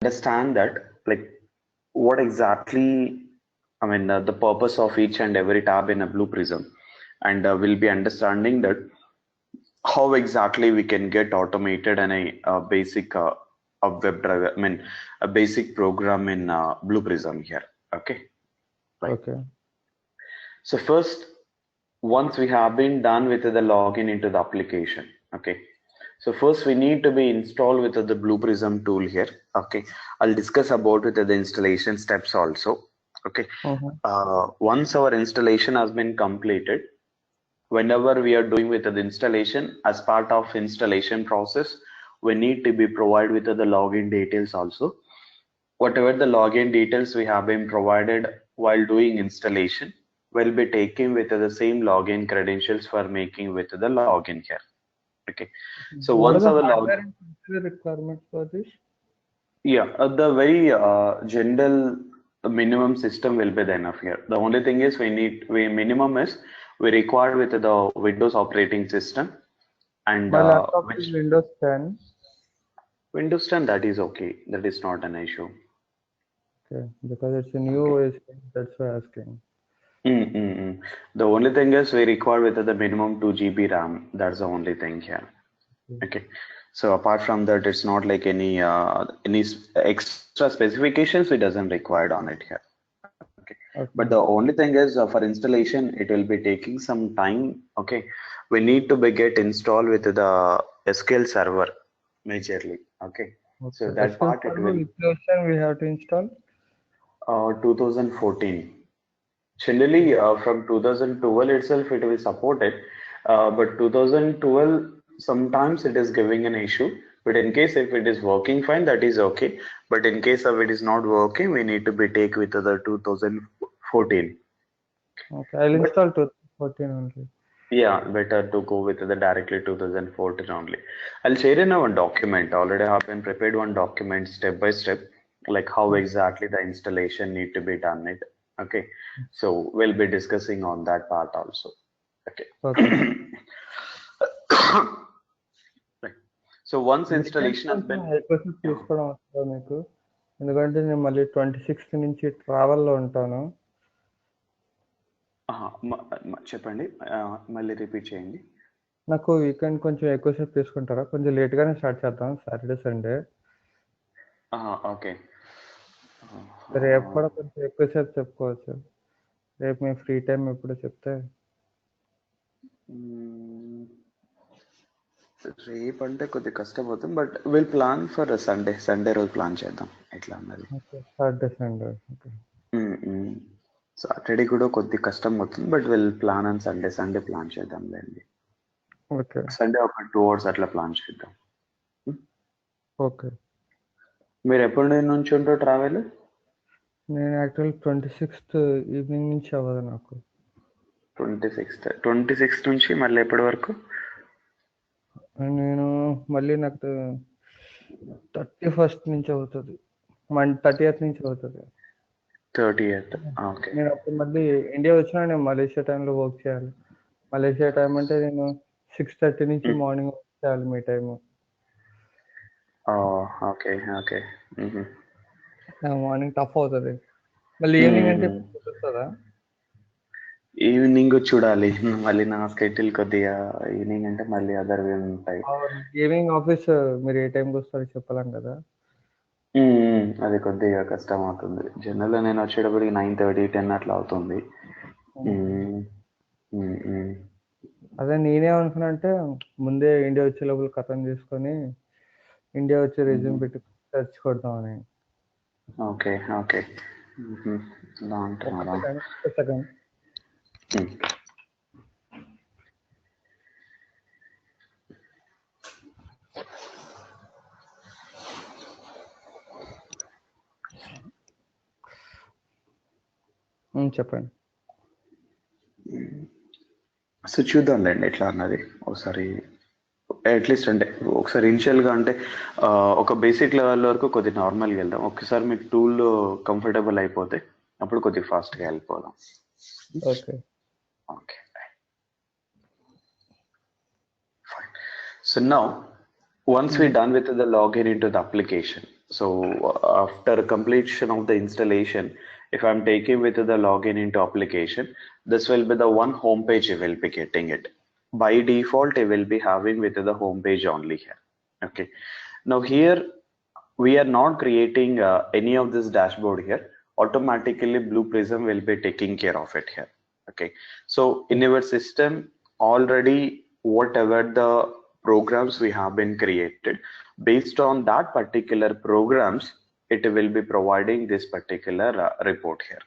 understand that, like, what exactly, I mean, the purpose of each and every tab in a Blue Prism, and we'll be understanding that how exactly we can get automated and a basic a web driver, I mean, a basic program in Blue Prism here. Okay, right. Okay. So first, once we have been done with the login into the application, okay. So first we need to be installed with the Blue Prism tool here. Okay, I'll discuss about with the installation steps also. Okay, Mm-hmm. once our installation has been completed, whenever we are doing with the installation, as part of installation process, we need to be provided with the login details also. Whatever the login details we have been provided while doing installation will be taken with the same login credentials for making with the login here. Okay, so What are once the our hardware and software requirements for this? yeah, the very general minimum system will be the enough here. The only thing is we minimum is we require with the Windows operating system, and My laptop is which Windows 10. Windows 10, that is okay. That is not an issue. Okay, because it's a new Okay. OS, that's why asking. Mm. The only thing is we require with the minimum 2 GB RAM. That's the only thing here. Okay. So apart from that, it's not like any extra specifications we doesn't required on it here. Okay. But the Okay. only thing is for installation, it will be taking some time. Okay. We need to be get installed with the SQL server majorly. Okay. So Okay. that SQL part it Server, will which version we have to install? 2014. Generally, from 2012 itself, it will support it. But 2012, sometimes it is giving an issue. But in case if it is working fine, that is okay. But in case of it is not working, we need to be take with the 2014. Okay, I'll But install 2014 only. yeah, better to go with the directly 2014 only. I'll share in one document. Already have been prepared one document step by step, like how exactly the installation need to be done it. Okay. So we'll be discussing on that part also. Okay. Okay. Right. So once weekend installation has కొంచెం been, ఎక్కువసేపు yeah. తీసుకోవడం వస్తుందా మీకు? ఎందుకంటే నేను మళ్ళీ 26th నుంచి ట్రావెల్లో ఉంటాను. చెప్పండి, మళ్ళీ రిపీట్ చేయండి. నాకు వీకెండ్ కొంచెం ఎక్కువసేపు తీసుకుంటారా? కొంచెం లేట్గానే స్టార్ట్ చేద్దాం, సాటర్డే సండే. ఓకే. రేపు కూడా కొంచెం ఎక్కువసేపు చెప్పుకోవచ్చు. రేపు మీ ఫ్రీ టైం ఎప్పుడో చెప్తే. రేపు అంటే కొద్దిగా కష్టం అవుతుంది, but will plan for Sunday రోజు ప్లాన్ చేద్దాం ఎట్లా అన్నది. Saturday Sunday. ఓకే. సాటర్డే కూడా కొద్ది కష్టం అవుతుంది, బట్ విల్ ప్లాన్ అని సండే ప్లాన్ చేద్దాం లేండి. ఓకే. సండే ఒక 2 hours అట్లా ప్లాన్ చేద్దాం. ఓకే. మీరు ఎప్పటి నుంచి ఉంటారు ట్రావెల్? నేను యాక్చువల్ 26th ఈవినింగ్ నుంచి అవ్వదు నాకు. 26th నుంచి మళ్ళీ ఎప్పటి వరకు? నేను మళ్ళీ నాకు 31st నుంచి అవుతుంది, 30th నుంచి అవుతుంది. 30th. ఓకే. నేను అప్పుడు మళ్ళీ ఇండియా వచ్చినా నేను మలేషియా టైంలో వర్క్ చేయాలి. మలేషియా టైం అంటే నేను 6:30 నుంచి మార్నింగ్ వర్క్ చేయాలి మీ time. Okay. Okay. Morning tough అవుతుంది. మళ్ళీ ఈవినింగ్ అంటే కుదురుతుందా? ఈవినింగ్ చూడాలి, మళ్ళీ నా స్కెడ్యూల్ కొద్దిగా ఈవినింగ్ అంటే మళ్ళీ అదర్ ఉంటాయి. ఈవినింగ్ ఆఫీస్ మీరు ఏ టైంకి వస్తారో చెప్పలేం కదా. అది కొద్దిగా కష్టం అవుతుంది. జనరల్గా నేను వచ్చేటప్పటికి 9:30, 10 అట్లా అవుతుంది. అదే నేనేమనుకున్నా అంటే ముందే ఇండియా వచ్చే లోపల ఖతం చేసుకొని ఇండియా వచ్చి రెజ్యూమ్ పెట్టి సెర్చ్ కొడతామని. ఓకే. ఓకే. అలా అంటున్నారా? సెకండ్. చెప్పండి. సో చూద్దాంలేండి ఎట్లా అన్నది ఒకసారి. అట్లీస్ట్ అంటే ఒకసారి ఇనిషియల్గా అంటే ఒక బేసిక్ లెవెల్ వరకు కొద్దిగా నార్మల్గా వెళ్దాం. ఒకసారి మీకు టూల్ కంఫర్టబుల్ అయిపోతే అప్పుడు కొద్దిగా ఫాస్ట్గా వెళ్ళిపోదాం. Okay. Okay. Fine. So now, once we're done with the login into the application, So after completion of the installation, if I'm taking with the login into application, this will be the one home page you will be getting it. By default, you will be having with the home page only here. Okay. Now here we are not creating any of this dashboard here. Automatically Blue Prism will be taking care of it here. Okay. So in your system already whatever the programs we have been created, based on that particular programs, it will be providing this particular report here.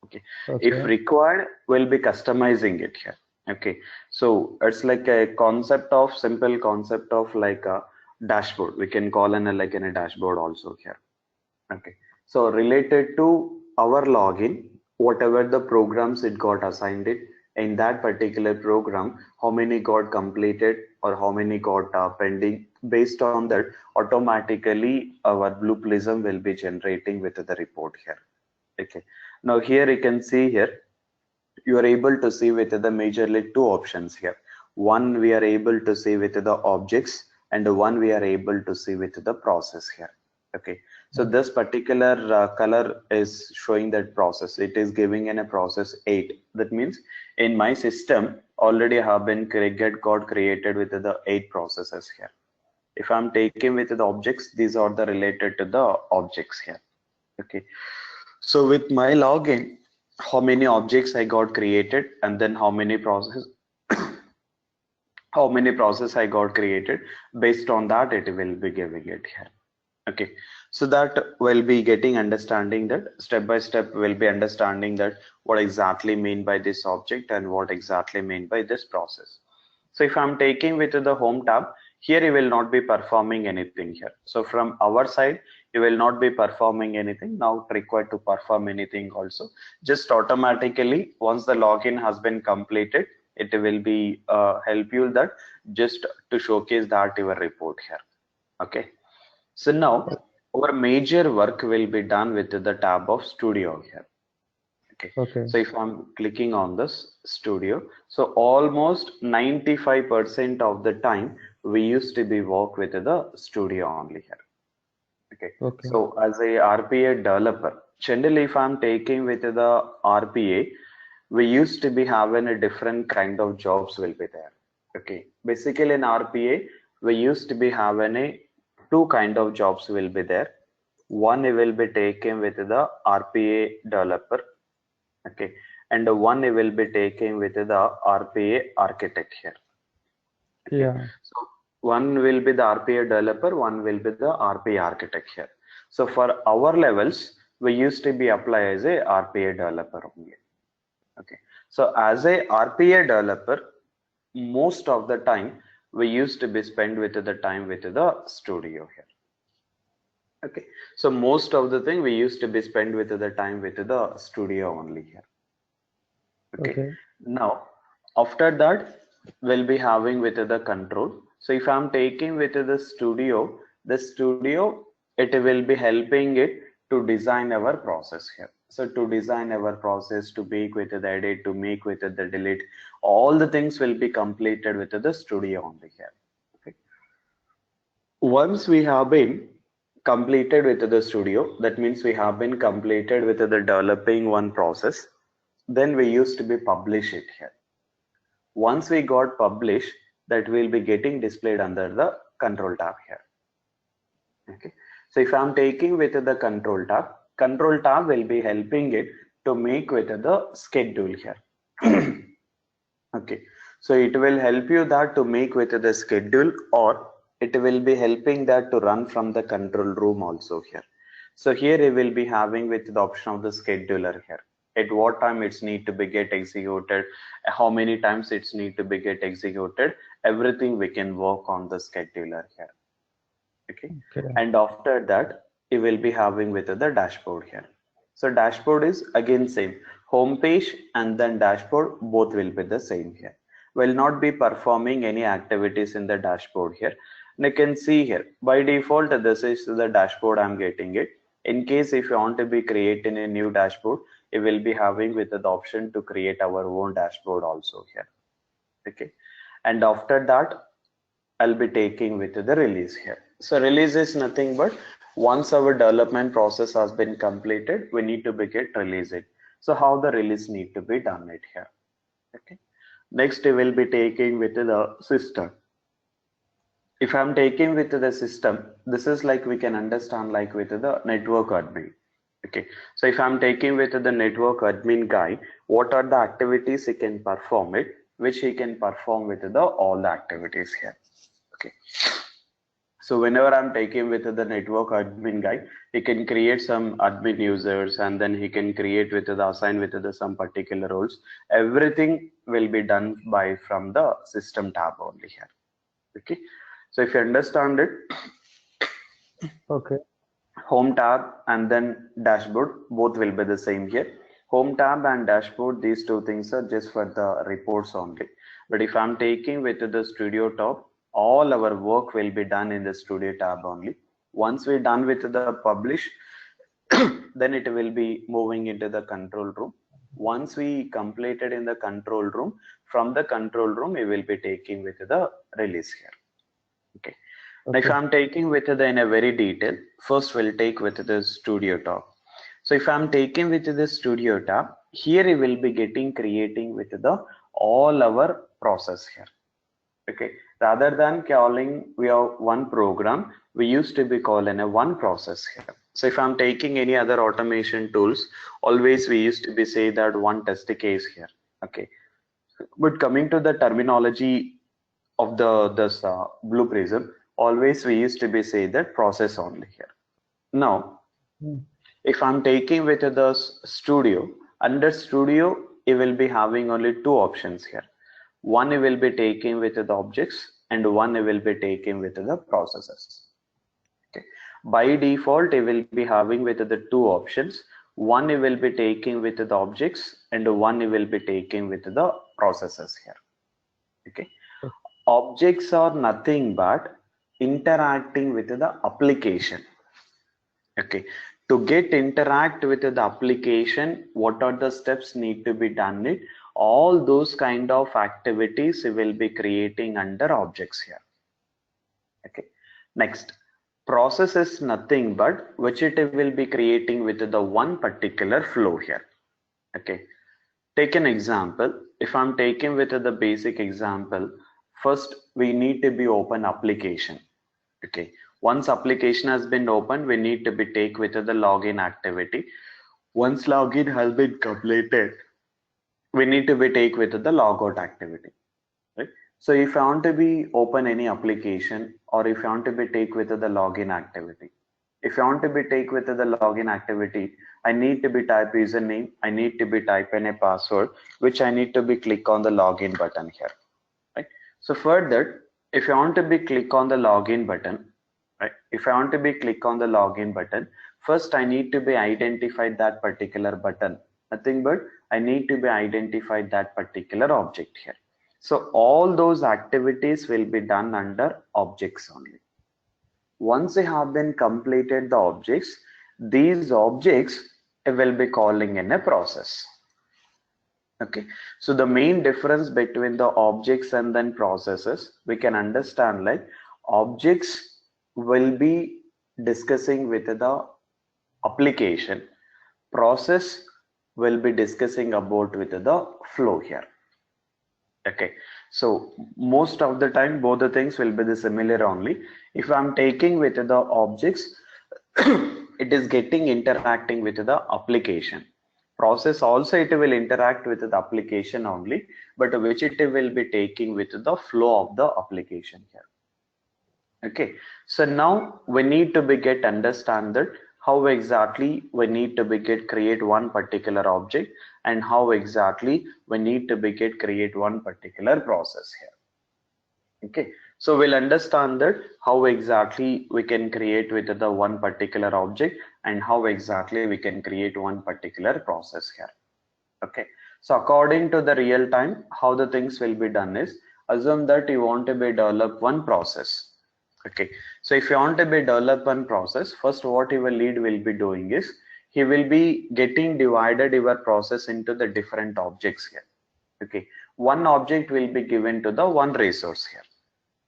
Okay. If Okay. required, we'll be customizing it here. Okay. So it's like a concept of simple concept of like a dashboard. We can call in a like in a dashboard also here. Okay. So related to our login, whatever the programs it got assigned it in that particular program, how many got completed or how many got pending. Based on that, automatically our Blue Prism will be generating with the report here. Okay. Now here you can see here, you are able to see with the majorly two options here. One we are able to see with the objects and one we are able to see with the process here. Okay. So this particular color is showing that process. It is giving in a process 8. That means in my system already have been got created with the 8 processes here. If I'm taking with the objects, these are the related to the objects here. Okay. So with my login, how many objects I got created and then how many process I got created, based on that it will be giving it here. Okay, so that will be getting understanding that step by step will be understanding that what exactly mean by this object and what exactly mean by this process. So if I'm taking with the home tab, here you will not be performing anything here. So from our side, you will not be performing anything, not required to perform anything also. Just automatically, once the login has been completed, it will be help you that just to showcase that your report here. Okay. So now our major work will be done with the tab of Studio here. Okay. Okay. So if I'm clicking on this Studio, so almost 95% of the time we used to be work with the Studio only here. Okay. Okay. So as a RPA developer, generally if I'm taking with the RPA, we used to be having a different kind of jobs will be there. Okay. Basically in RPA, we used to be having a two kind of jobs will be there. One will be taken with the RPA developer. Okay. And one will be taken with the RPA architect here. Okay. Yeah. So one will be the RPA developer, one will be the RPA architect here. So for our levels, we used to be apply as a RPA developer only. Okay. So as a RPA developer, most of the time we used to be spent with the time with the Studio here. Okay. So most of the thing we used to be spent with the time with the Studio only here. Okay. Okay. Now after that we'll be having with the control. So if I'm taking with the Studio, it will be helping it to design our process here. So to design our process, to make with the edit, to make with the delete, all the things will be completed with the Studio only here. Okay. Once we have been completed with the Studio, that means we have been completed with the developing one process, then we used to be publish it here. Once we got published, that will be getting displayed under the control tab here. Okay. So if I'm taking with the control tab will be helping it to make with the schedule here. Okay. So it will help you that to make with the schedule, or it will be helping that to run from the control room also here. So here you will be having with the option of the scheduler here. At what time it's need to be get executed, how many times it's need to be get executed, everything we can work on the scheduler here. Okay. And after that you will be having with the dashboard here. So dashboard is again same, home page and then dashboard, both will be the same here. Will not be performing any activities in the dashboard here. And you can see here by default this is the dashboard I'm getting it. In case if you want to be creating a new dashboard, you will be having with the option to create our own dashboard also here. Okay. And after that I'll be taking with the release here. So release is nothing but Once our development process has been completed, we need to begin release it. So how the release need to be done it here. Okay. Next, we will be taking with the system. If I'm taking with the system, this is like we can understand like with the network admin. Okay, so if I'm taking with the network admin guy, what are the activities he can perform it, which he can perform with the all the activities here. Okay, so whenever I'm taking with the network admin guy, he can create some admin users, and then he can create with the assign with the some particular roles. Everything will be done by from the system tab only here. Okay, so if you understand it, Okay. home tab and then dashboard both will be the same here. Home tab and dashboard, these two things are just for the reports only. But if I'm taking with the studio tab, all our work will be done in the studio tab only. Once we're done with the publish, then it will be moving into the control room. Once we completed in the control room, from the control room we will be taking with the release here. Okay. Now, if Okay. I'm taking with the in a very detail, first we'll take with the studio tab. So if I'm taking with the studio tab, here we will be getting creating with the all our process here. Okay, rather than calling we have one program, we used to be calling a one process here. So if I'm taking any other automation tools, always we used to be say that one test case here. Okay, but coming to the terminology of the this Blue Prism, always we used to be say that process only here. Now Hmm. if I'm taking with the studio, under studio you will be having only two options here. One you will be taking with the objects, and one you will be taking with the processes. Okay, by default you will be having with the two options. One you will be taking with the objects, and one you will be taking with the processes here. Okay, objects are nothing but interacting with the application. Okay, to get interact with the application, what are the steps need to be done it, all those kind of activities we will be creating under objects here. Okay, next, process is nothing but which it will be creating with the one particular flow here. Okay, take an example. If I'm taking with the basic example, first we need to be open application. Okay, once application has been opened, we need to be take with the login activity. Once login has been completed, we need to be take with the logout activity, right? So if I want to be open any application, or if I want to be take with the login activity, if I want to be take with the login activity, I need to be type username, I need to be type in a password, which I need to be click on the login button here, right? So for that, if I want to be click on the login button, right, if I want to be click on the login button, first I need to be identified that particular button, nothing but I need to be identified that particular object here. So all those activities will be done under objects only. Once they have been completed the objects, these objects will be calling in a process. Okay, so the main difference between the objects and then processes, we can understand like objects will be discussing with the application, process will be discussing about with the flow here. Okay, so most of the time both the things will be the similar only. If I'm taking with the objects, it is getting interacting with the application. Process also it will interact with the application only, but which it will be taking with the flow of the application here. Okay, so now we need to be get understand that how exactly we need to be get create one particular object, and how exactly we need to be get create one particular process here. Okay, so we'll understand that how exactly we can create with the one particular object, and how exactly we can create one particular process here. Okay, so according to the real time, how the things will be done is, assume that you want to be develop one process. Okay, so if you want to be develop one process, first what your lead will be doing is, he will be getting divided your process into the different objects here. Okay, one object will be given to the one resource here.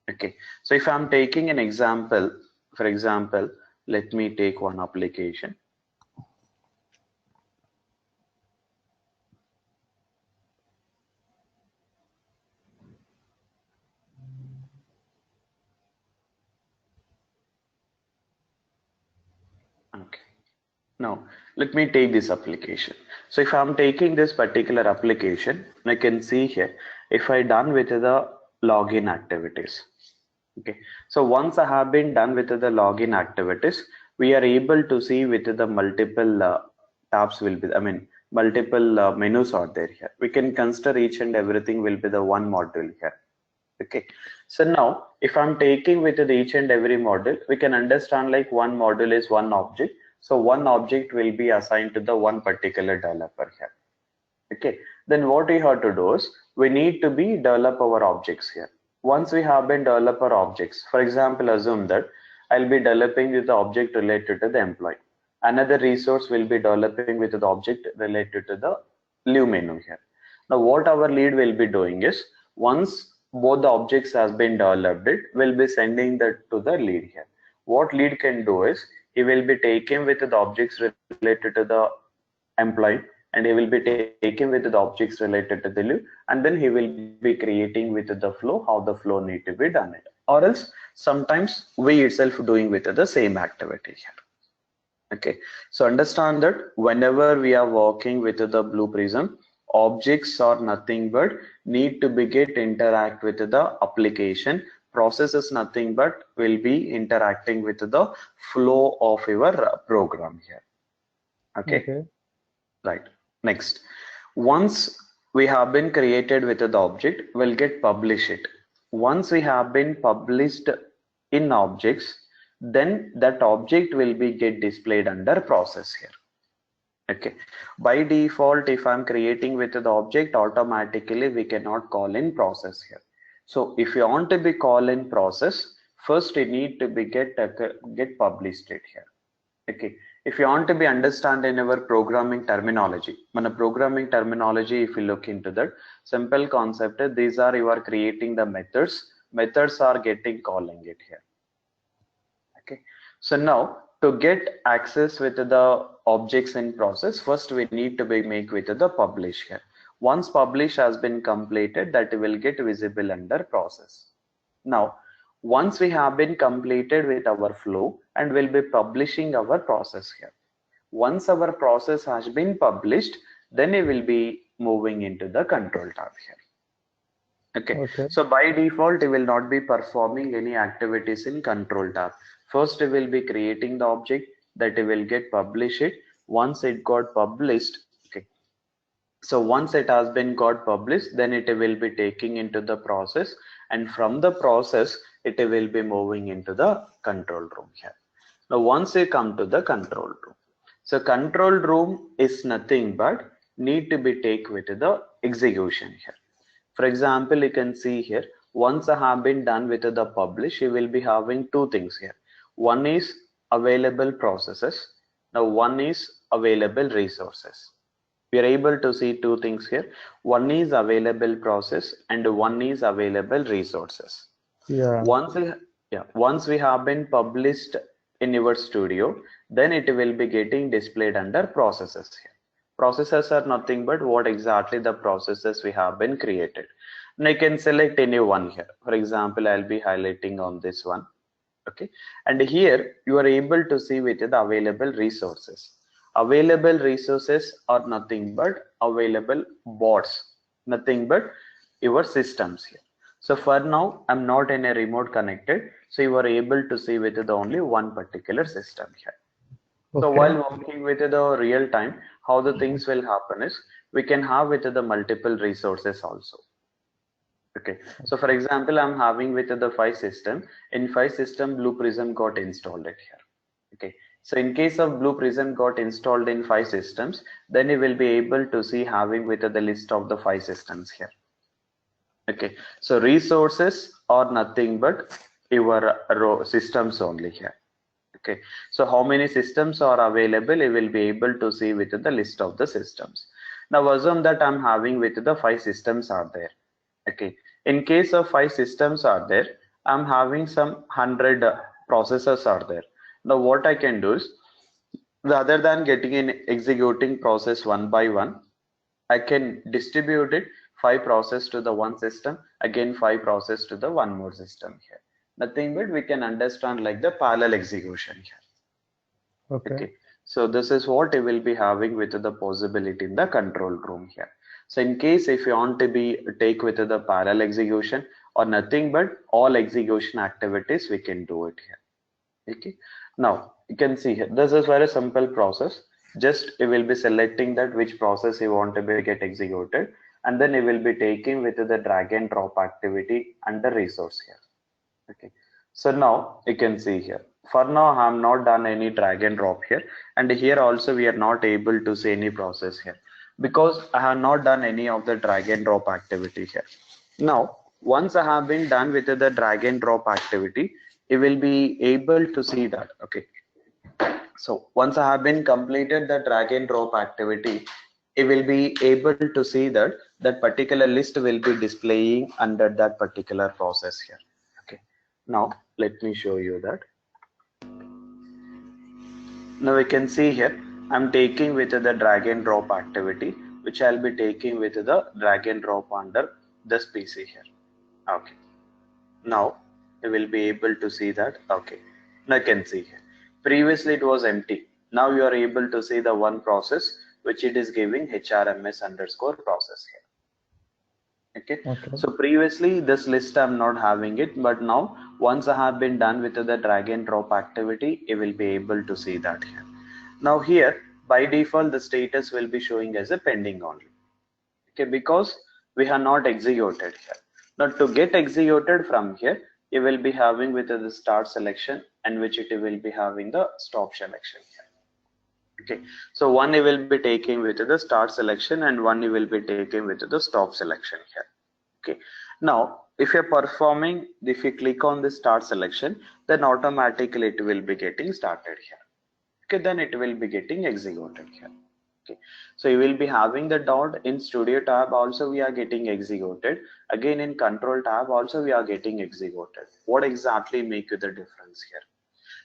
Okay, so if I'm taking an example, for example, Let me take one application. Okay. Now, let me take this application. So if I'm taking this particular application, I can see here, if I done with the login activities. Okay. So once I have been done with the login activities, we are able to see with the multiple tabs will be, I mean, multiple menus are there here. We can consider each and everything will be the one module here. Okay. So now if I'm taking with each and every module, we can understand like one module is one object. So one object will be assigned to the one particular developer here. Okay. Then what we have to do is we need to be develop our objects here. Once we have been developer objects, for example, assume that I'll be developing with the object related to the employee. Another resource will be developing with the object related to the leave menu here. Now what our lead will be doing is once both the objects has been developed, it will be sending that to the lead here. What lead can do is he will be taken with the objects related to the employee, and he will be taken with the objects related to the leave, and then he will be creating with the flow how the flow need to be done it, or else sometimes we itself doing with the same activity here. Okay, so understand that whenever we are working with the Blue Prism, objects are nothing but need to be get interact with the application. Process is nothing but will be interacting with the flow of your program here. Okay. Right. Next, once we have been created with the object, we'll get publish it. Once we have been published in objects, then that object will be get displayed under process here. Okay. By default, if I'm creating with the object, automatically we cannot call in process here. So if you want to be call in process, first you need to be get published it here. Okay. If you want to be understand in our programming terminology, if you look into that simple concept, these are you are creating the methods. Methods are getting calling it here. Okay. So now to get access with the objects in process, first we need to be make with the publish here. Once publish has been completed, that will get visible under process. Now once we have been completed with our flow and will be publishing our process here. Once our process has been published, then it will be moving into the control tab here. Okay. So by default, it will not be performing any activities in control tab. First, it will be creating the object that it will get publish it. Once it got published, okay. So once it has been got published, then it will be taking into the process, and from the process, it will be moving into the control room here. Now, once you come to the control room, so control room is nothing but need to be take with the execution here. For example, you can see here, once I have been done with the publish, you will be having two things here. One is available processes. Now one is available resources. We are able to see two things here. One is available process and one is available resources. Yeah. Once we have been published in your studio, then it will be getting displayed under processes here. Processes are nothing but what exactly the processes we have been created. And I can select any one here. For example, I'll be highlighting on this one. Okay, and here you are able to see with the available resources. Available resources are nothing but available bots, nothing but your systems here. So for now, I'm not in a remote connected, so you are able to see with the only one particular system here. So while working with the real time, how the things will happen is we can have with the multiple resources also. Okay, so for example, I'm having with the file system. In file system, Blue Prism got installed it here. Okay, so in case of Blue Prism got installed in 5 systems, then you will be able to see having with the list of the 5 systems here. Okay, so resources are nothing but your systems only here. Okay, so how many systems are available, you will be able to see with the list of the systems. Now assume that I'm having with the 5 systems are there. Okay, in case of 5 systems are there, I'm having some 100 processors are there. Now what I can do is, rather than getting in executing process one by one, I can distribute it 5 process to the one system, again 5 process to the one more system here. Nothing but we can understand like the parallel execution here. Okay. Okay. So this is what you will be having with the possibility in the control room here. So in case if you want to be take with the parallel execution or nothing but all execution activities, we can do it here. Okay. Now you can see here, this is very simple process. Just you will be selecting that which process you want to be get executed, and then you will be taking with the drag and drop activity under resource here. Okay. So now you can see here. For now, I have not done any drag and drop here, and here also we are not able to see any process here because I have not done any of the drag and drop activity here. Now, once I have been done with the drag and drop activity, you will be able to see that. Okay. So once I have been completed the drag and drop activity, you will be able to see that that particular list will be displaying under that particular process here. Okay. Now let me show you that. Now we can see here, I'm taking with the drag and drop activity, which I'll be taking with the drag and drop under this PC here. Okay. Now you will be able to see that. Okay. Now you can see here. Previously it was empty. Now you are able to see the one process which it is giving HRMS underscore process here. Okay. So previously this list I'm not having it, but now once I have been done with the drag and drop activity, you will be able to see that here. Now here by default the status will be showing as a pending only. Okay, because we have not executed here. Now to get executed from here, you will be having with the start selection, and which it will be having the stop selection here. Okay, so one you will be taking with the start selection and one you will be taking with the stop selection here. Okay, now if you're performing, if you click on the start selection, then automatically it will be getting started here. Okay, then it will be getting executed here. Okay, so you will be having the dot in studio tab also we are getting executed, again in control tab also we are getting executed. What exactly make you the difference here?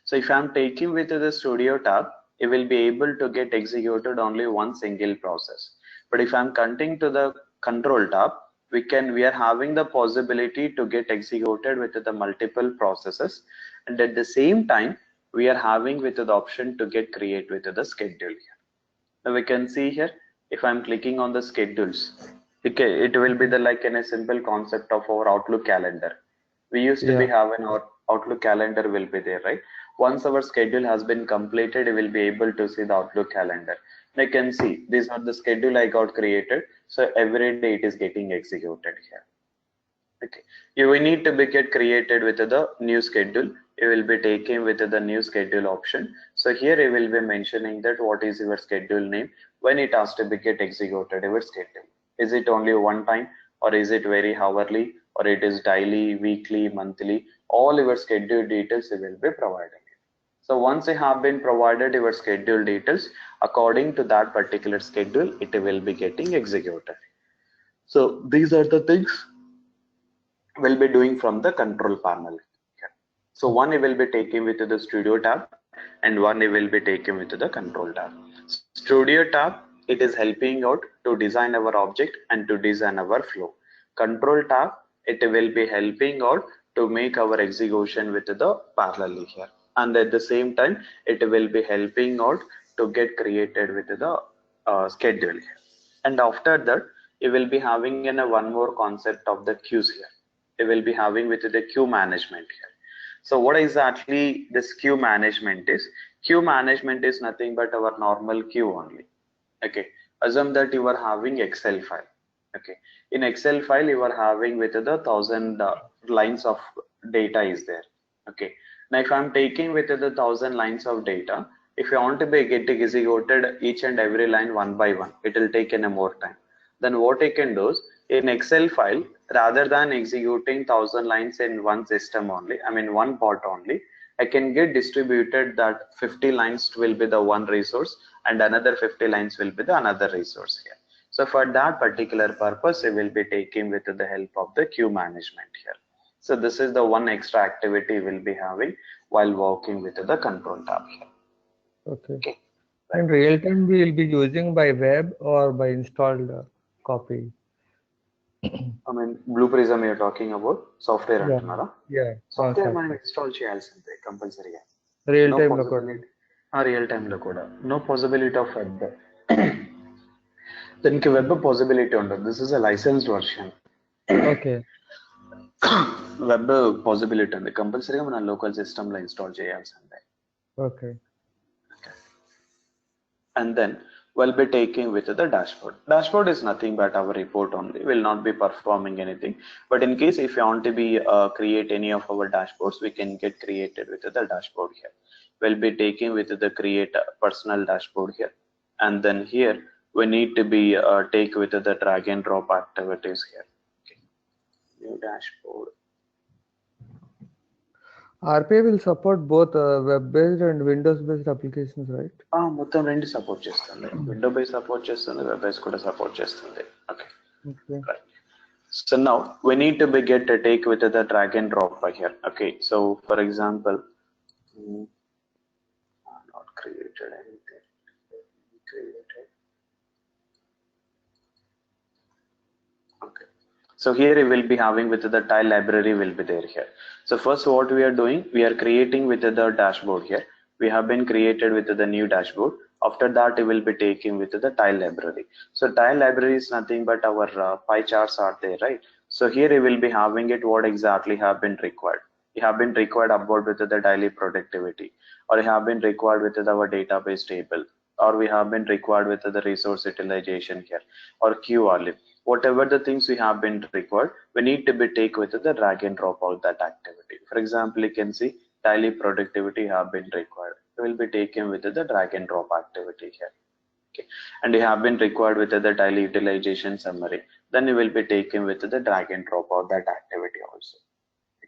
So if I'm taking with the studio tab, it will be able to get executed only one single process. But if I'm cutting to the control tab, we are having the possibility to get executed with the multiple processes, and at the same time we are having with the option to get create with the schedule here. Now we can see here, if I'm clicking on the schedules, okay, it will be the like in a simple concept of our Outlook calendar. We used to be having our Outlook calendar will be there, right? Once our schedule has been completed, we will be able to see the Outlook calendar. Now you can see these are the schedule I got created. So every day it is getting executed here. Okay, you will need to be get created with the new schedule. You will be taking with the new schedule option. So here you will be mentioning that what is your schedule name, when it has to be get executed your schedule. Is it only one time, or is it very hourly, or it is daily, weekly, monthly? All your schedule details you will be providing. So once you have been provided your schedule details, according to that particular schedule, it will be getting executed. So these are the things we'll be doing from the control panel here. So one you will be taking with the studio tab, and one you will be taking with the control tab. Studio tab, it is helping out to design our object and to design our flow. Control tab, it will be helping out to make our execution with the parallel here, and at the same time it will be helping out to get created with the schedule here. And after that you will be having in a one more concept of the queues here. You will be having with the queue management here. So what exactly this queue management is? Queue management is nothing but our normal queue only. Okay, assume that you are having Excel file. Okay, in Excel file you are having with the 1000 lines of data is there. Okay, now if I'm taking with the 1000 lines of data, if you want to be getting executed each and every line one by one, it will take in a more time. Then what I can do is, in Excel file, rather than executing 1000 lines in one system only, I mean one part only, I can get distributed that 50 lines will be the one resource and another 50 lines will be the another resource here. So for that particular purpose, I will be taking with the help of the queue management here. So this is the one extra activity we'll be having while working with the control tab here. Okay. Okay. And real time we will be using by web or by installed copy. I mean, Blue Prism you're talking about software Yeah. antunara. Yeah. Software మనం Software. Install చేయాల్సిందే కంపల్సరీగా. Real No time లో కూడా. possibility. Real time లో కూడా no possibility of web. దీనికి web possibility ఉండదు. This is a licensed version. Okay. Web possibility ఉంది, కంపల్సరీగా మన లోకల్ సిస్టమ్ లో ఇన్స్టాల్ చేయాల్సిందే. Okay. And then we'll be taking with the dashboard. Dashboard is nothing but our report only. Will not be performing anything. But in case if you want to be create any of our dashboards, we can get created with the dashboard here. We'll be taking with the create personal dashboard here, and then here we need to be take with the drag and drop activities here. Okay. New dashboard. RPA will support both web-based and Windows-based applications, right? మొత్తం రెండు support చేస్తుంది. Window base support చేస్తుంది, web base కూడా support చేస్తుంది. Okay. Right. So now we need to be get a take with the drag and drop by here. Okay. So for example, not created anything. Created. Okay. So here we will be having with the tile library will be there here. So first what we are doing, we are creating with the dashboard here. We have been created with the new dashboard. After that we will be taking with the tile library. So tile library is nothing but our pie charts are there, right? So here we will be having it what exactly have been required. You have been required about with the daily productivity, or you have been required with our database table, or we have been required with the resource utilization here, or QRLib. Whatever the things we have been required, we need to be take with the drag and drop out that activity. For example, you can see daily productivity have been required. We will be taken with the drag and drop activity here. Okay. And you have been required with the daily utilization summary. Then you will be taken with the drag and drop out that activity also.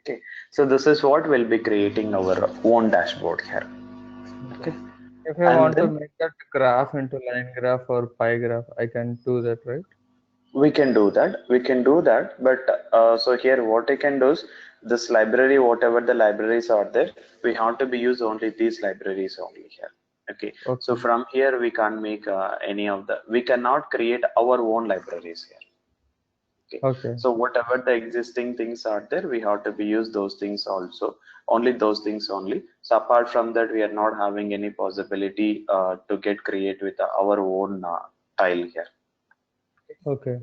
Okay. So this is what we'll be creating our own dashboard here. Okay. If I want to make that graph into line graph or pie graph, I can do that, right? We can do that, but so here what I can do is this library, whatever the libraries are there, we have to be use only these libraries only here. Okay. So from here we can't make any of the, we cannot create our own libraries here. Okay. So whatever the existing things are there, we have to be use those things also, only those things only. So apart from that, we are not having any possibility to get create with our own tile here. Okay.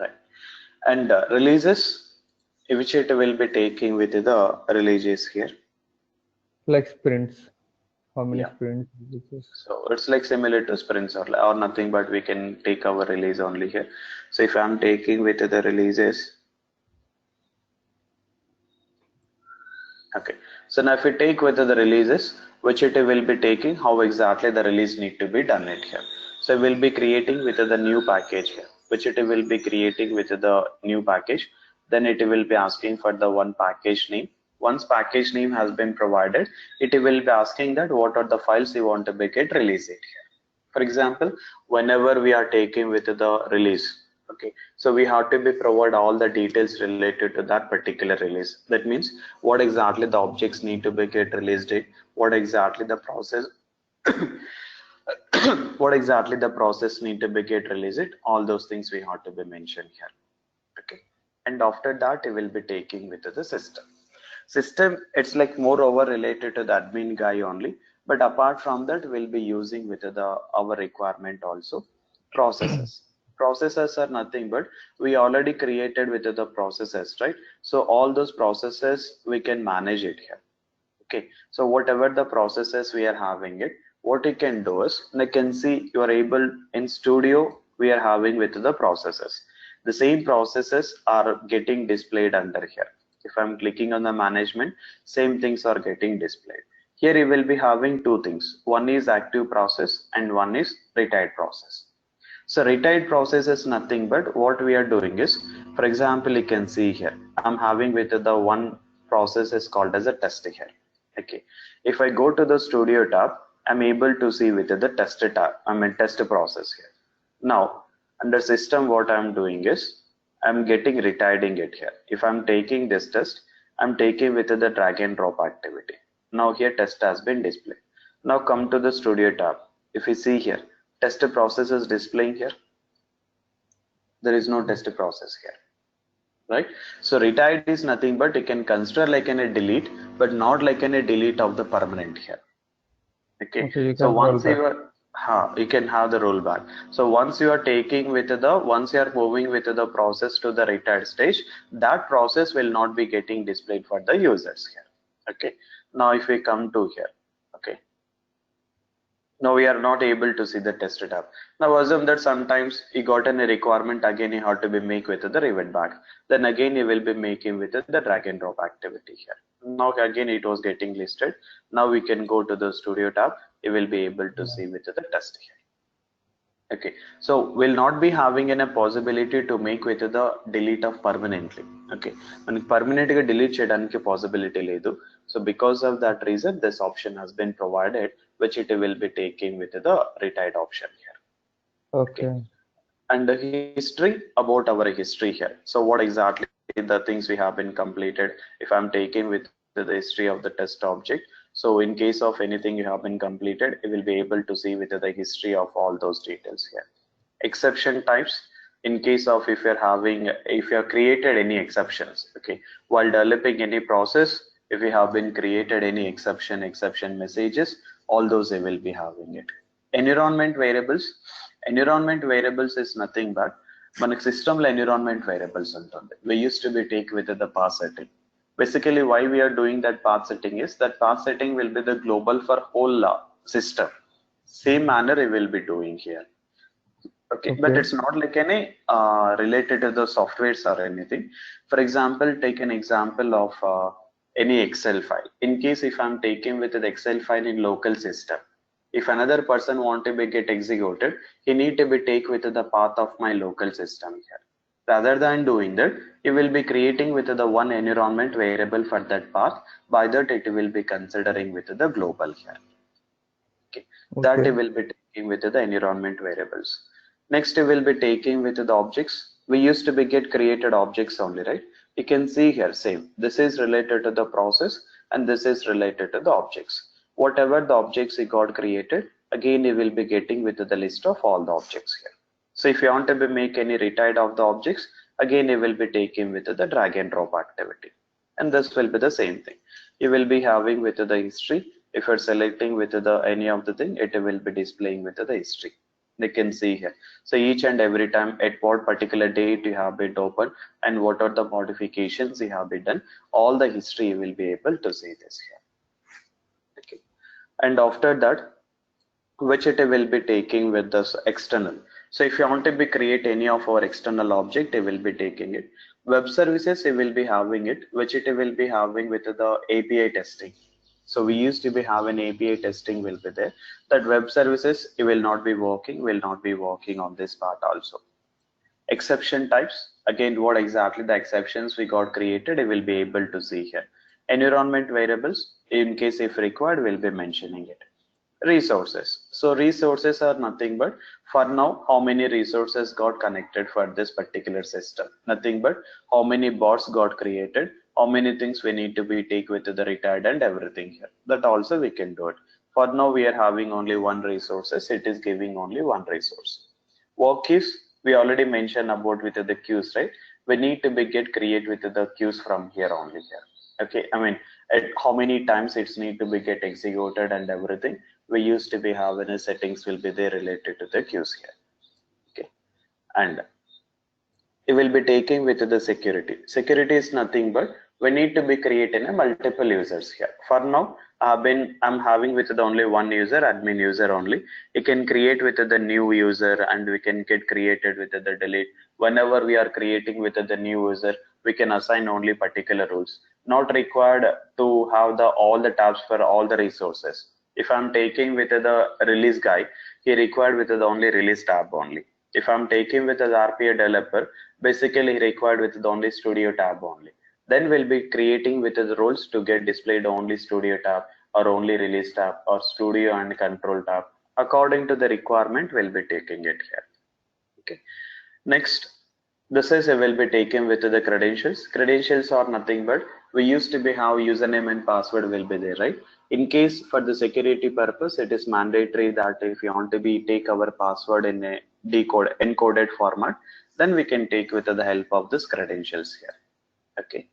Right. And releases, which it will be taking with the releases here. Like sprints. How many sprints? So it's like similar to sprints or nothing, but we can take our release only here. So if I'm taking with the releases. Okay. So now if we take with the releases, which it will be taking, how exactly the release need to be done it here. So we'll be creating with the new package here, which it will be creating with the new package. Then it will be asking for the one package name. Once package name has been provided, it will be asking that what are the files you want to be get release it here. For example, whenever we are taking with the release, okay, so we have to be provide all the details related to that particular release. That means what exactly the objects need to be get released it, what exactly the process what exactly the process need to be get released, all those things we have to be mentioned here. Okay. And after that we will be taking with the system. It's like more over related to the admin guy only, but apart from that we'll be using with the our requirement also. Processes are nothing but we already created with the processes, right? So all those processes we can manage it here. Okay. So whatever the processes we are having it, what you can do is, I can see you are able in studio we are having with the processes. The same processes are getting displayed under here. If I'm clicking on the management, same things are getting displayed. Here you will be having two things. One is active process and one is retired process. So retired process is nothing but what we are doing is, for example, you can see here, I'm having with the one process is called as a test here. Okay. If I go to the studio tab, I'm able to see with the test tab, test process here. Now under system, what I'm doing is I'm getting retiring it here. If I'm taking this test, I'm taking with the drag and drop activity. Now here test has been displayed. Now come to the studio tab. If you see here, test process is displaying here. There is no test process here, right? So retired is nothing but you can consider like a delete, but not like a delete of the permanent here. Okay, Okay, you so can roll once back. you are, you can have the rollback. So once you are taking with once you are moving with the process to the retired stage, that process will not be getting displayed for the users here. Okay, now if we come to here, okay, now we are not able to see the test tab. Now assume that sometimes you got a requirement again you have to be make with the revert back. Then again you will be making with the drag and drop activity here. Now again it was getting listed. Now we can go to the studio tab. You will be able to see with the test here. Okay, so we'll not be having a possibility to make with the delete of permanently. Okay, and permanently delete cheyadaniki possibility ledu. So because of that reason, this option has been provided, which it will be taking with the retired option here. Okay, Okay. and the history about our history here. So what exactly the things we have been completed? If I'm taking with the history of the test object, so in case of anything you have been completed, you will be able to see with the history of all those details here. Exception types, in case of if you're having, if you have created any exceptions, okay, while developing any process, if you have been created any exception messages, all those they will be having it. Environment variables, environment variables is nothing but మనకి system లో environment variables ఉంటుంది. We used to be take with the path setting. Basically why we are doing that path setting is that path setting will be the global for whole system. Same manner we will be doing here. Okay, but Okay. it's not like any related to the softwares or anything. For example, take an example of any Excel file. In case if I'm taking with the Excel file in local system, if another person want to be get executed, he need to be take with the path of my local system here. Rather than doing that, you will be creating with the one environment variable for that path. By that, it will be considering with the global here. Okay, that Okay. you will be taking with the environment variables. Next, you will be taking with the objects. We used to be get created objects only, right? You can see here same. This is related to the process and this is related to the objects. Whatever the objects you got created, again you will be getting with the list of all the objects here. So if you want to be make any retired of the objects, again you will be taking with the drag and drop activity. And this will be the same thing. You will be having with the history. If you're selecting with the any of the thing, it will be displaying with the history. They can see here. So each and every time at what particular date you have been open and what are the modifications you have been done, all the history you will be able to see this here. Okay, and after that, which it will be taking with this external. So if you want to be create any of our external object, it will be taking it. Web services, it will be having it, which it will be having with the API testing. So we used to be having API testing will be there. That web services, it will not be working on this part also. Exception types, again, what exactly the exceptions we got created, it will be able to see here. Environment variables, in case if required, we'll be mentioning it. Resources. So resources are nothing but for now how many resources got connected for this particular system. Nothing but how many bots got created, how many things we need to be take with the retired and everything here. That also we can do it. For now we are having only one resources. It is giving only one resource. Work queues, we already mentioned about with the queues, right? We need to be get create with the queues from here only here. Okay, I mean at how many times it's need to be get executed and everything. We used to be having a settings will be there related to the queues here. Okay, and it will be taking with the security. Security is nothing but we need to be creating a multiple users here. For now, I'm having with the only one user, admin user only. You can create with the new user and we can get created with the delete. Whenever we are creating with the new user, we can assign only particular rules. Not required to have the all the tabs for all the resources. If I'm taking with the release guy, he required with the only release tab only. If I'm taking with the RPA developer, basically required with the only studio tab only. Then we'll be creating with the roles to get displayed only studio tab or only release tab or studio and control tab. According to the requirement, we'll be taking it here. Okay. Next, This is will be taken with the credentials. Credentials are nothing but we used to be have username and password will be there, right? In case for the security purpose, it is mandatory that if you want to be take our password in a encoded format, then we can take with the help of this credentials here. Okay,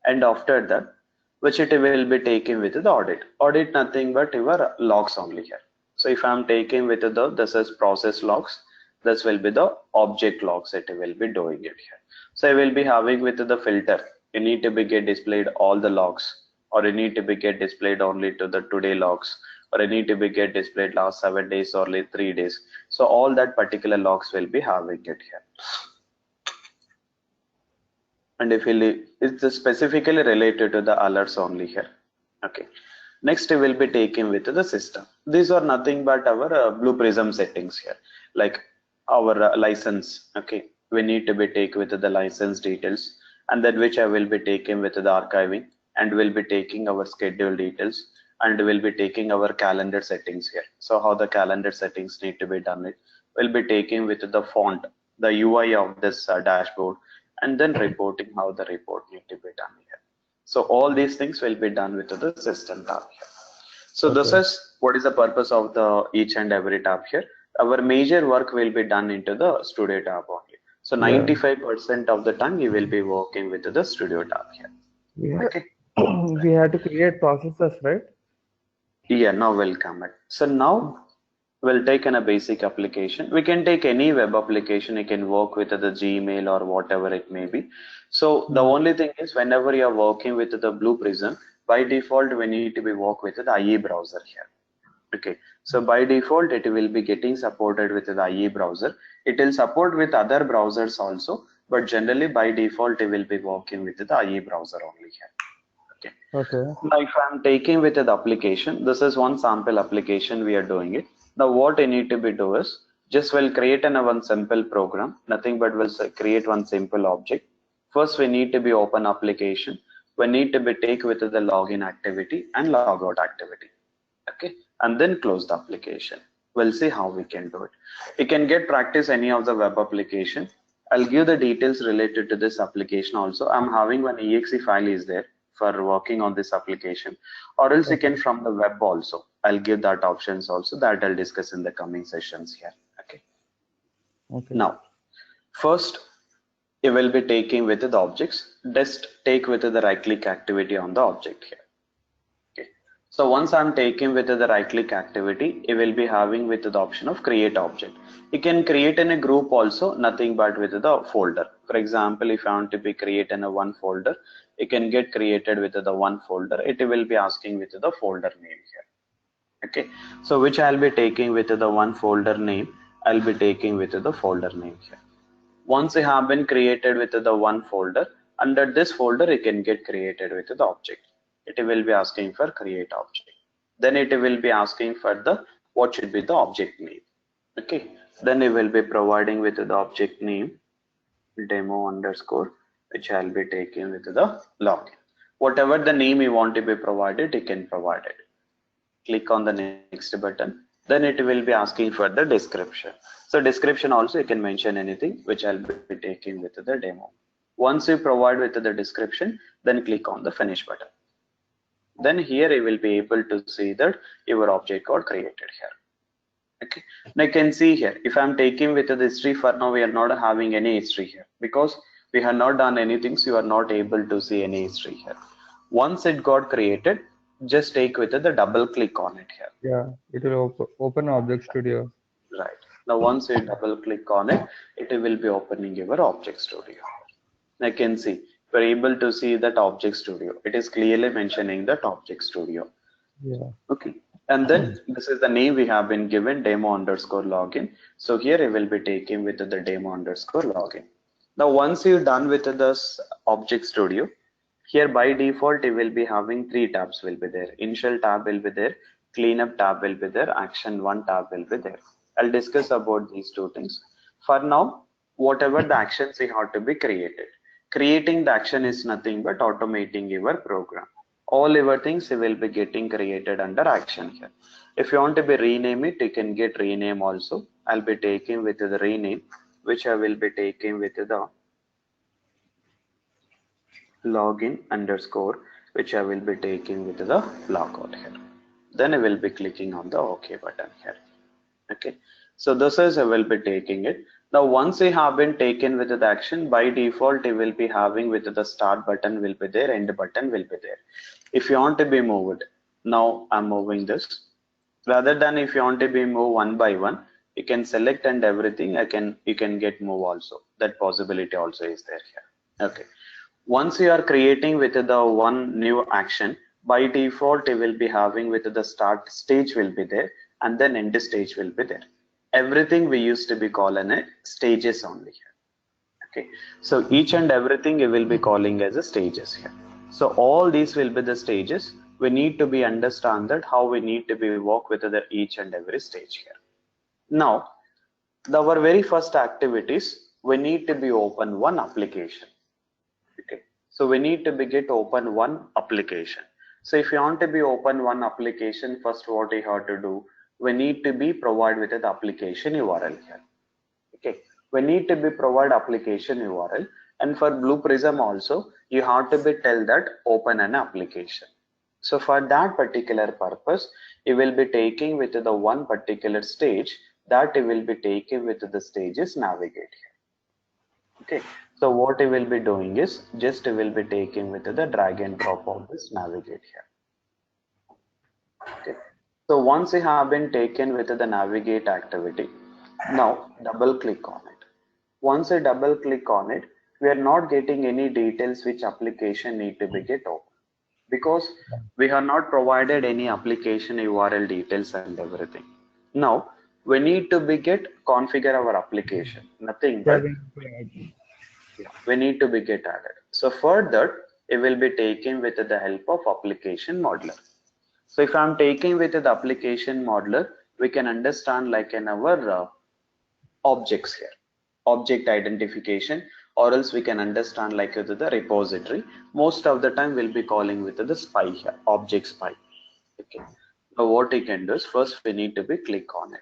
and after that, which it will be taken with the audit. Audit nothing but your logs only here. So if I'm taking with the this is process logs, this will be the object logs that will be doing it here. So I will be having with the filter. You need to be get displayed all the logs, or you need to be get displayed only to the today logs, or you need to be get displayed last 7 days or 3 days. So all that particular logs will be having it here. And if it's specifically related to the alerts only here. Okay, next we will be taking with the system. These are nothing but our Blue Prism settings here, like our license. Okay, we need to be take with the license details, and then which I will be taking with the archiving, and will be taking our schedule details, and will be taking our calendar settings here. So how the calendar settings need to be done, it will be taking with the font, the UI of this dashboard, and then reporting how the report need to be done here. So all these things will be done with the system tab here. So this is what is the purpose of the each and every tab here. Our major work will be done into the studio tab only. So 95% of the time you will be working with the studio tab here. Okay. We had to create processes, right? Yeah, now we'll come back. So now we'll take a basic application. We can take any web application. You can work with the Gmail or whatever it may be. So the only thing is whenever you are working with the Blue Prism, by default we need to be work with the IE browser here. Okay, so by default it will be getting supported with the IE browser. It will support with other browsers also, but generally by default it will be working with the IE browser only here. Okay. Now if I'm taking with the application, this is one sample application we are doing it. Now what I need to be do is just will create one simple program, nothing but will create one simple object. First we need to be open application. We need to be take with the login activity and logout activity. Okay, and then close the application. We'll see how we can do it. You can get practice any of the web application. I'll give the details related to this application also. I'm having one exe file is there for working on this application, or else you can from the web also. I'll give that options also, that I'll discuss in the coming sessions here. Okay. Now first you will be taking with the objects. Just take with the right click activity on the object here. Okay, so once I'm taking with the right click activity, you will be having with the option of create object. You can create in a group also, nothing but with the folder. For example, if I want to be create in a one folder, it can get created with the one folder. It will be asking with the folder name here. Okay, so which I'll be taking with the one folder name, I'll be taking with the folder name here. Once you have been created with the one folder, under this folder you can get created with the object. It will be asking for create object. Then it will be asking for the what should be the object name. Okay, then it will be providing with the object name demo underscore, which I'll be taking with the login. Whatever the name you want to be provided, you can provide it. Click on the next button. Then it will be asking for the description. So description also you can mention anything, which I'll be taking with the demo. Once you provide with the description, then click on the finish button. Then here you will be able to see that your object got created here. Okay, now you can see here, if I'm taking with the history, for now we are not having any history here because we have not done anything, so you are not able to see any history here. Once it got created, just take with the double click on it here. Yeah, it will open Object Studio. Right, now once you double click on it, it will be opening your Object Studio. I can see we're able to see that Object Studio. It is clearly mentioning that Object Studio. Yeah. Okay, and then this is the name we have been given, demo underscore login. So here I will be taking with the demo underscore login. Now once you're done with this Object Studio, here by default you will be having three tabs will be there. Initial tab will be there, cleanup tab will be there, action 1 tab will be there. I'll discuss about these two things. For now, whatever the actions you have to be created. Creating the action is nothing but automating your program. All your things will be getting created under action here. If you want to be rename it, you can get rename also. I'll be taking with the rename, which I will be taking with the login underscore, which I will be taking with the logout here. Then I will be clicking on the OK button here. Okay, so this is I will be taking it. Now once you have been taken with the action, by default you will be having with the start button will be there, end button will be there. If you want to be moved, now I'm moving this. Rather than if you want to be moved one by one, you can select and everything. You can get move also. That possibility also is there here. Okay. Once you are creating with the one new action, by default you will be having with the start stage will be there, and then end stage will be there. Everything we used to be calling it stages only here. Okay, so each and everything you will be calling as a stages here. So all these will be the stages. We need to be understand that how we need to be work with the each and every stage here. Now, our very first activities, we need to be open one application. Okay, so we need to be get open one application. So if you want to be open one application, first what you have to do, we need to be provide with the application URL here. Okay, we need to be provide application URL, and for Blue Prism also you have to be tell that open an application. So for that particular purpose, you will be taking with the one particular stage that you will be taking with the stages navigate here. Okay, so what you will be doing is just you will be taking with the drag and drop of this navigate here. Okay, so once you have been taken with the navigate activity, now double click on it. Once I double click on it, we are not getting any details which application need to be get open, because we have not provided any application URL details and everything. Now we need to be get configure our application, nothing but we need to be get added. So for that, it will be taken with the help of application modeler. So if I'm taking with the application modeler, we can understand like in our objects here, object identification, or else we can understand like the repository. Most of the time we'll be calling with the spy here, object spy. Okay, so what you can do is first we need to be click on it.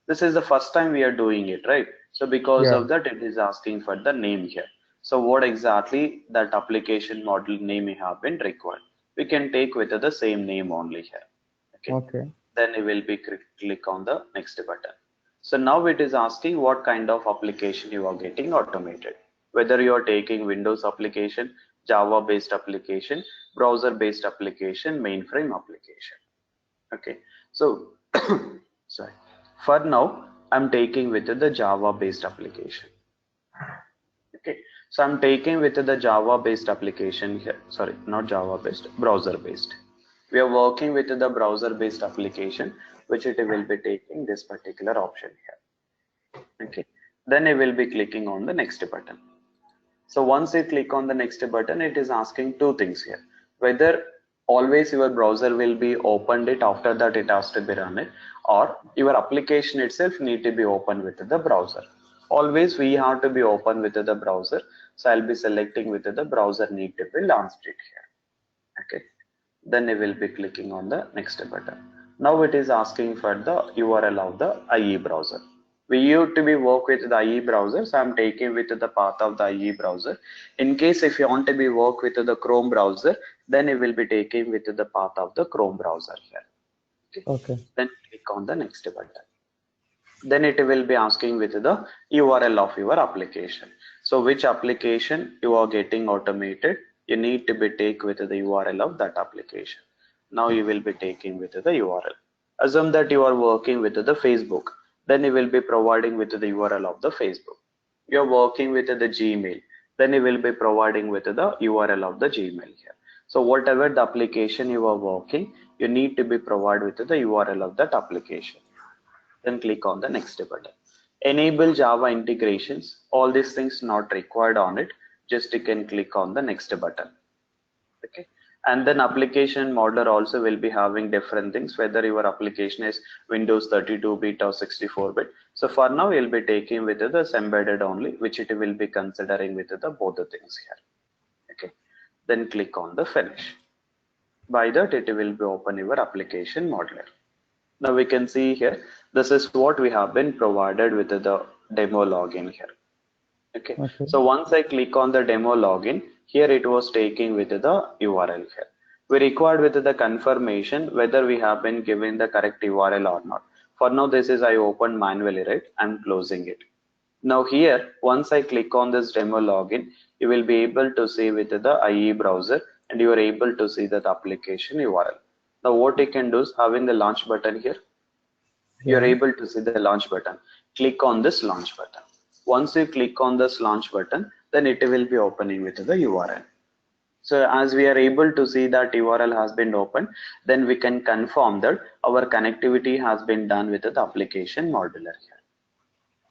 This is the first time we are doing it, right? So because of that it is asking for the name here. So what exactly that application model name you have been required, we can take with the same name only here. Okay. Then you will be click on the next button. So now it is asking what kind of application you are getting automated, whether you are taking Windows application, Java based application, browser based application, mainframe application. Okay, so sorry, for now I'm taking with the Java based application. Okay, so I'm taking with the Java based application here. Sorry, not Java based, browser based. We are working with the browser based application, which it will be taking this particular option here. Okay, then I will be clicking on the next button. So once you click on the next button, it is asking two things here, whether always your browser will be opened it, after that it has to be run it, or your application itself need to be open with the browser. Always we have to be open with the browser, so I'll be selecting with the browser need to be launched it here. Okay, then I will be clicking on the next button. Now it is asking for the URL of the IE browser. We used to be work with the IE browser, so I'm taking with the path of the IE browser. In case if you want to be work with the Chrome browser, then it will be taking with the path of the Chrome browser here. Okay. Then click on the next button. Then it will be asking with the URL of your application. So which application you are getting automated, you need to be take with the URL of that application. Now you will be taking with the URL. Assume that you are working with the Facebook, then you will be providing with the URL of the Facebook. You are working with the Gmail, then you will be providing with the URL of the Gmail here. So whatever the application you are working, you need to be provided with the URL of that application. Then click on the next button. Enable Java integrations. All these things not required on it. Just you can click on the next button. Okay. And then application modeler also will be having different things, whether your application is Windows 32-bit or 64-bit. So for now we'll be taking with the embedded only, which it will be considering with the both the things here. Okay. Then click on the finish. By that it will be open your application modeler. Now we can see here, this is what we have been provided with the demo login here. Okay. So once I click on the demo login, Here it was taking with the URL here. We required with the confirmation whether we have been given the correct URL or not. For now, this is I opened manually, right? I'm closing it. Now here, once I click on this demo login, you will be able to see with the IE browser and you are able to see that application URL. Now what you can do is having the launch button here. You are Yeah. able to see the launch button. Click on this launch button. Once you click on this launch button, then it will be opening with the URL. So as we are able to see that URL has been opened, then we can confirm that our connectivity has been done with the application modular here.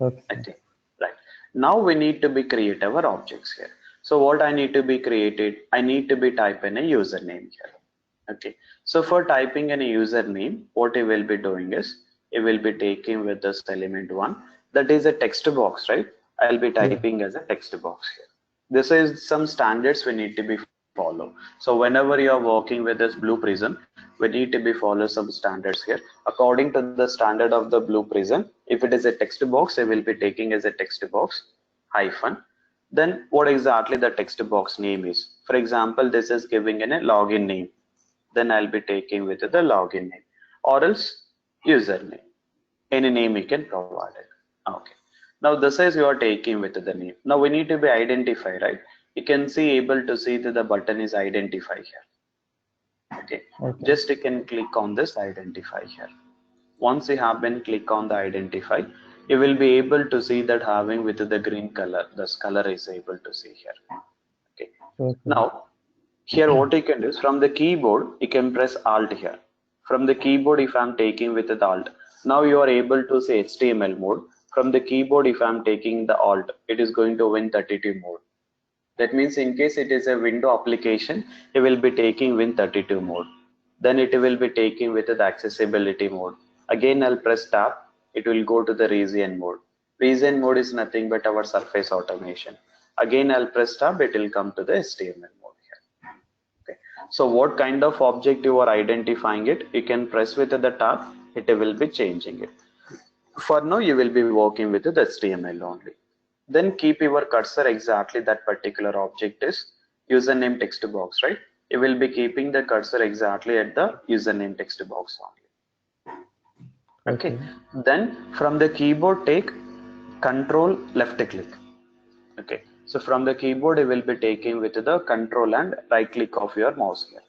Okay. Okay, right. Now we need to be create our objects here. So what I need to be created, I need to be type in a username here. Okay, so for typing in a username, what you will be doing is you will be taking with this element one, that is a text box, right? I'll be typing as a text box here. This is some standards we need to be follow. So whenever you are working with this Blue Prism, we need to be follow some standards here. According to the standard of the Blue Prism, if it is a text box, I will be taking as a text box hyphen. Then what exactly the text box name is. For example, this is giving in a login name. Then I'll be taking with the login name or else username. Any name you can provide it. Okay. Now this is you are taking with the name. Now we need to be identify, right? You can see able to see that the button is identify here. Okay. Just you can click on this identify here. Once you have been click on the identify, you will be able to see that having with the green color, this color is able to see here. Okay. Now here what you can do is from the keyboard you can press alt here. From the keyboard, if I'm taking with the alt, now you are able to say HTML mode. From the keyboard, if I'm taking the alt, it is going to Win32 mode. That means in case it is a window application, it will be taking Win32 mode. Then it will be taking with the accessibility mode. Again, I'll press tab. It will go to the region mode. Region mode is nothing but our surface automation. Again, I'll press tab. It will come to the HTML mode here. Okay. So what kind of object you are identifying it, you can press with the tab. It will be changing it. For now, you will be working with the HTML only. Then keep your cursor exactly that particular object is username text box, right? You will be keeping the cursor exactly at the username text box only. Okay. Then from the keyboard, take control left click. Okay. So from the keyboard, you will be taking with the control and right click of your mouse here.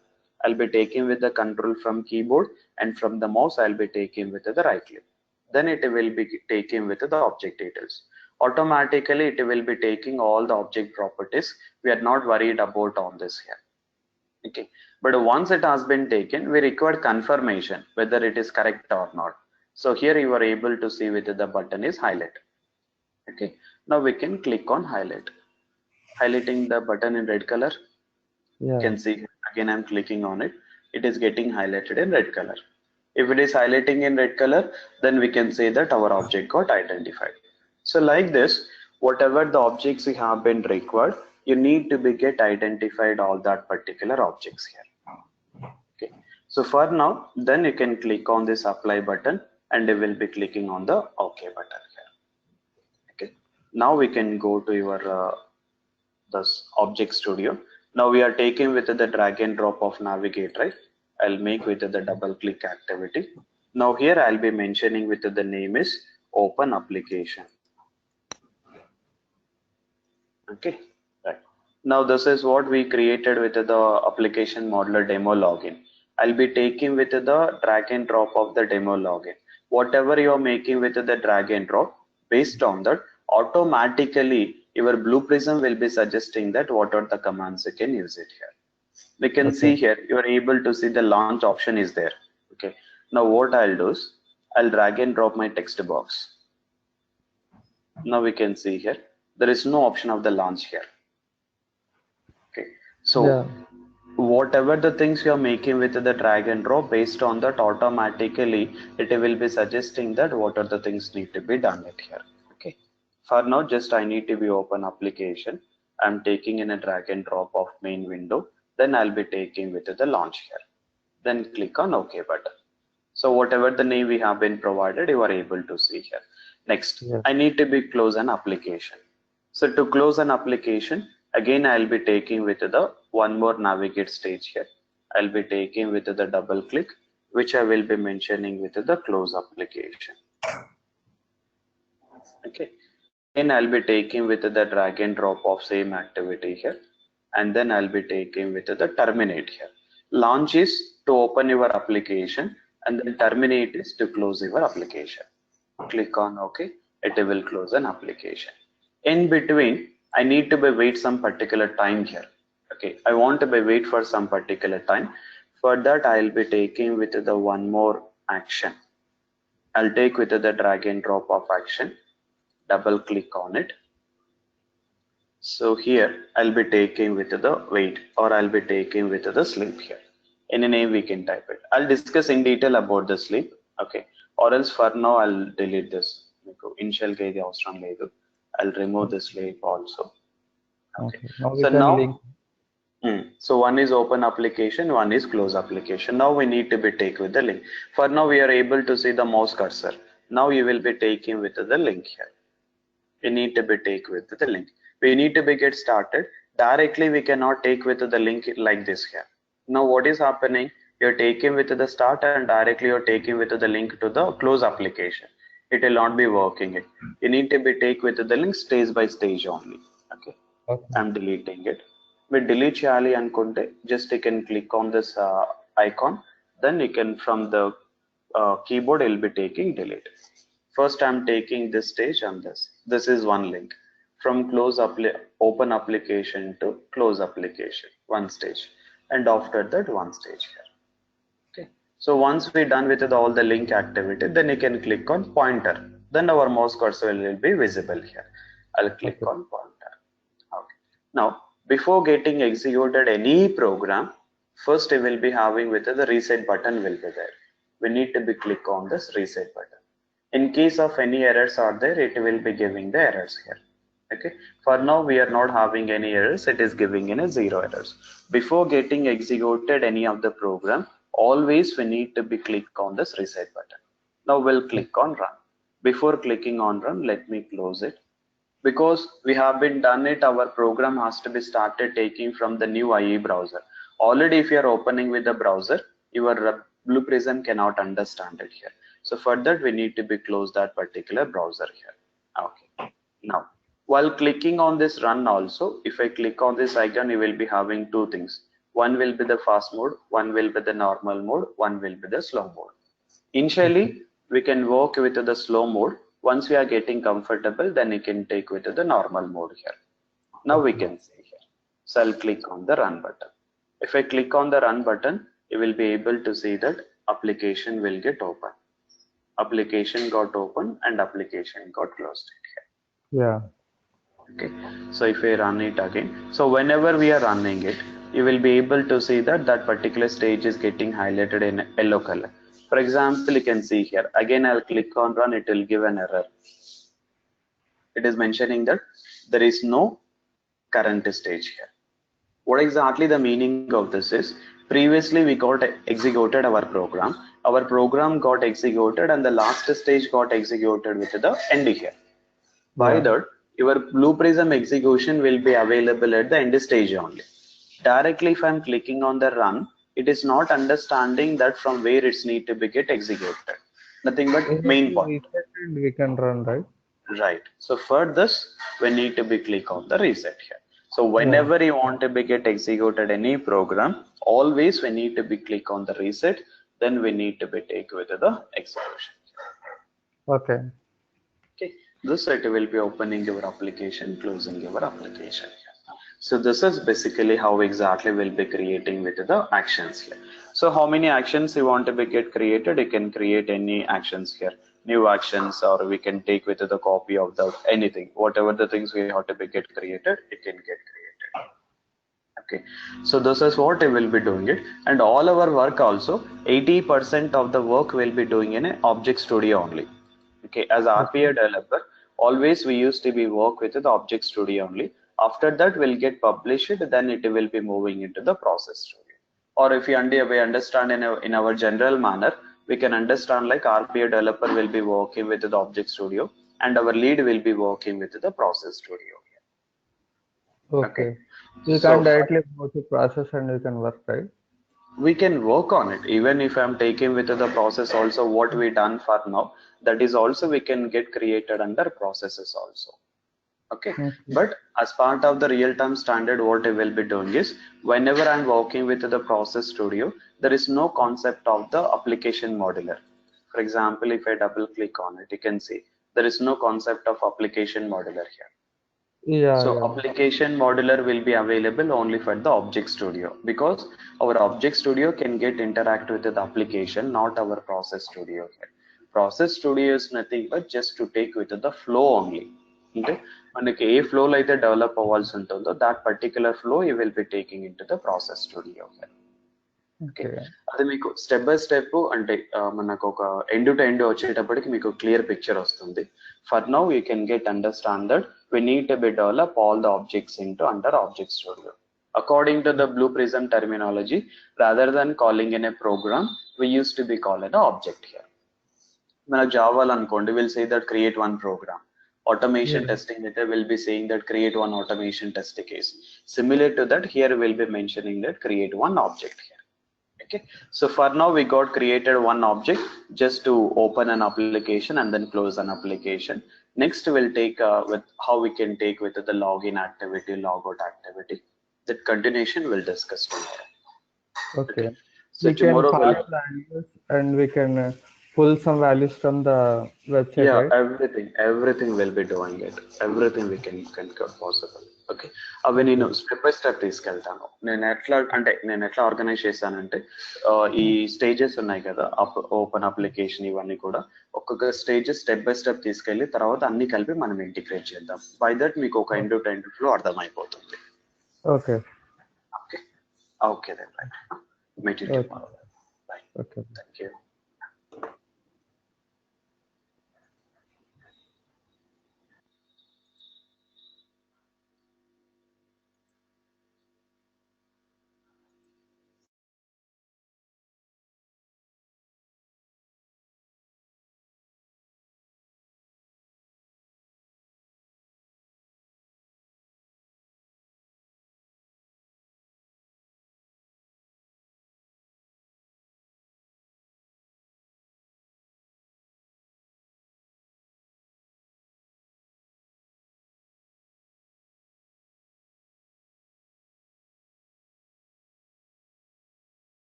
I'll be taking with the control from keyboard, and from the mouse, I'll be taking with the right click. Then it will be taking with the object details. Automatically it will be taking all the object properties. We are not worried about on this here. Okay, but once it has been taken, we require confirmation whether it is correct or not. So here you are able to see whether the button is highlighted. Okay, now we can click on highlight. Highlighting the button in red color. You can see again I'm clicking on it. It is getting highlighted in red color. If it is highlighting in red color, then we can say that our object got identified. So like this, whatever the objects we have been required, you need to be get identified all that particular objects here. Okay. So for now, then you can click on this apply button and you will be clicking on the OK button here. Okay. Now we can go to your this object studio. Now we are taking with the drag and drop of navigate, right? I'll make with the double click activity. Now here I'll be mentioning with the name is open application. Okay, right. Now this is what we created with the application modeler demo login. I'll be taking with the drag and drop of the demo login. Whatever you're making with the drag and drop, based on that, automatically your Blue Prism will be suggesting that what are the commands you can use it here. We can see here you are able to see the launch option is there. Okay, now what I'll do is I'll drag and drop my text box. Now we can see here there is no option of the launch here. Okay, so whatever the things you are making with the drag and drop, based on that, automatically it will be suggesting that what are the things need to be done it here. Okay, for now just I need to be open application. I'm taking in a drag and drop of main window. Then I'll be taking with the launch here. Then click on OK button. So whatever the name we have been provided, you are able to see here. Next, I need to be close an application. So to close an application, Again, I'll be taking with the one more navigate stage here. I'll be taking with the double click, which I will be mentioning with the close application. Okay. Then I'll be taking with the drag and drop of same activity here. And then I'll be taking with the terminate here. Launch is to open your application, and then terminate is to close your application. Click on OK. It will close an application. In between, I need to be wait some particular time here. Okay, I want to be wait for some particular time. For that, I'll be taking with the one more action. I'll take with the drag and drop of action. Double click on it. So here I'll be taking with the wait, or I'll be taking with the sleep here. Any name we can type it. I'll discuss in detail about the sleep. Okay, or else for now I'll delete this. Initial ga idi avasaram ledu. I'll remove the sleep also. Okay. Now we So can now, link. So one is open application, one is close application. Now we need to be take with the link. For now we are able to see the mouse cursor. Now you will be taking with the link here. We need to be take with the link. We need to be get started. Directly we cannot take with the link like this here. Now what is happening? You're taking with the start and directly you're taking with the link to the close application. It will not be working it. You need to be take with the link stage by stage only. Okay. I'm deleting it. With delete chali and kunte, just you can click on this icon. Then you can from the keyboard you'll be taking delete. First I'm taking this stage and this. This is one link. From close open application to close application, one stage. And after that one stage here. Okay. So once we're done with all the link activity, then you can click on pointer. Then our mouse cursor will be visible here. I'll click on pointer. Okay. Now, before getting executed any program, first we will be having with the reset button will be there. We need to be click on this reset button. In case of any errors are there, it will be giving the errors here. Okay. For now, we are not having any errors. It is giving in a 0 errors. Before getting executed any of the program, always we need to be click on this reset button. Now we'll click on run. Before clicking on run, let me close it. Because we have been done it, our program has to be started taking from the new IE browser. Already if you are opening with the browser, your Blue Prism cannot understand it here. So for that we need to be close that particular browser here. Okay. Now while clicking on this run also, if I click on this icon, you will be having two things. One will be the fast mode, one will be the normal mode, one will be the slow mode. Initially we can work with the slow mode. Once we are getting comfortable, then you can take with the normal mode here. Now we can see here. So I'll click on the run button. If I click on the run button, you will be able to see that application will get open. Application got open and application got closed here. Yeah. Okay. So if we run it again, so whenever we are running it, you will be able to see that that particular stage is getting highlighted in yellow color. For example, you can see here, again I'll click on run, it will give an error. It is mentioning that there is no current stage here. What exactly the meaning of this is, previously we got executed our program got executed and the last stage got executed with the end here. By that, your Blue Prism execution will be available at the end stage only. Directly if I'm clicking on the run, it is not understanding that from where it's need to be get executed. Nothing but main point. We can run, right? Right. So for this, we need to be click on the reset here. So whenever you want to be get executed any program, always we need to be click on the reset. Then we need to be take with the execution. Okay. Okay. This it will be opening your application, closing your application here. So this is basically how exactly we'll be creating with the actions here. So how many actions you want to be get created? You can create any actions here, new actions, or we can take with the copy of the anything, whatever the things we have to be get created, it can get created. Okay, so this is what we will be doing it, and all our work also 80% of the work will be doing in an Object Studio only. Okay, as RPA developer, always we used to be work with the Object Studio only. After that will get published, then it will be moving into the Process Studio. Or if we understand in our general manner, we can understand like RPA developer will be working with the Object Studio and our lead will be working with the Process Studio. Okay. You So can directly go to process and you can work, right? we can work on it. Even if I'm taking with the process also what we done for now, that is also we can get created under processes also. Okay, Okay. but as part of the real-time standard, what I will be doing is whenever I'm working with the process studio, there is no concept of the application modeler. For example, if I double click on it, you can see there is no concept of application modeler here. Yeah, So yeah. application modeler will be available only for the object studio, because our object studio can get interact with the application, not our process studio here. Process studio is nothing but just to take with the flow only. అంటే మనకి ఏ flow అయితే develop అవ్వాల్సి ఉంటుందో that particular flow you will be taking into the process studio here. Okay, Okay. అది మీకు step by step అంటే మనకు ఒక ఎండ్ టు ఎండ్ వచ్చేటప్పటికి మీకు క్లియర్ పిక్చర్ వస్తుంది. For now you can get understand that we need to be develop all the objects into under object studio according to the Blue Prism terminology. Rather than calling in a program, we used to be called an object here. మన జావాలో అనుకోండి, will say that create one program. Automation Yeah. testing method will be saying that create one automation test case. Similar to that, here we'll be mentioning that create one object here. Okay, so for now we got created one object just to open an application and then close an application. Next we'll take with how we can take with the login activity, logout activity. That continuation we'll discuss tomorrow. Okay. So We can tomorrow pass we'll, values and we can pull some values from the website, yeah, right? everything will be doing it. Everything we can possible. Okay, అవి నేను Okay. Step by step తీసుకెళ్తాను. నేను ఎట్లా organise చేశానంటే ఈ stages ఉన్నాయి కదా, open application ఇవన్నీ కూడా ఒక్కొక్క స్టేజెస్ స్టెప్ బై స్టెప్ తీసుకెళ్లి తర్వాత అన్ని కలిపి మనం ఇంటిగ్రేట్ చేద్దాం. బై దట్ మీకు ఒక ఎండ్ టు ఎండ్ ఫ్లో అర్థమైపోతుంది. Okay. Okay, okay then right. Meet you Okay. Tomorrow. Bye. Okay. Thank you.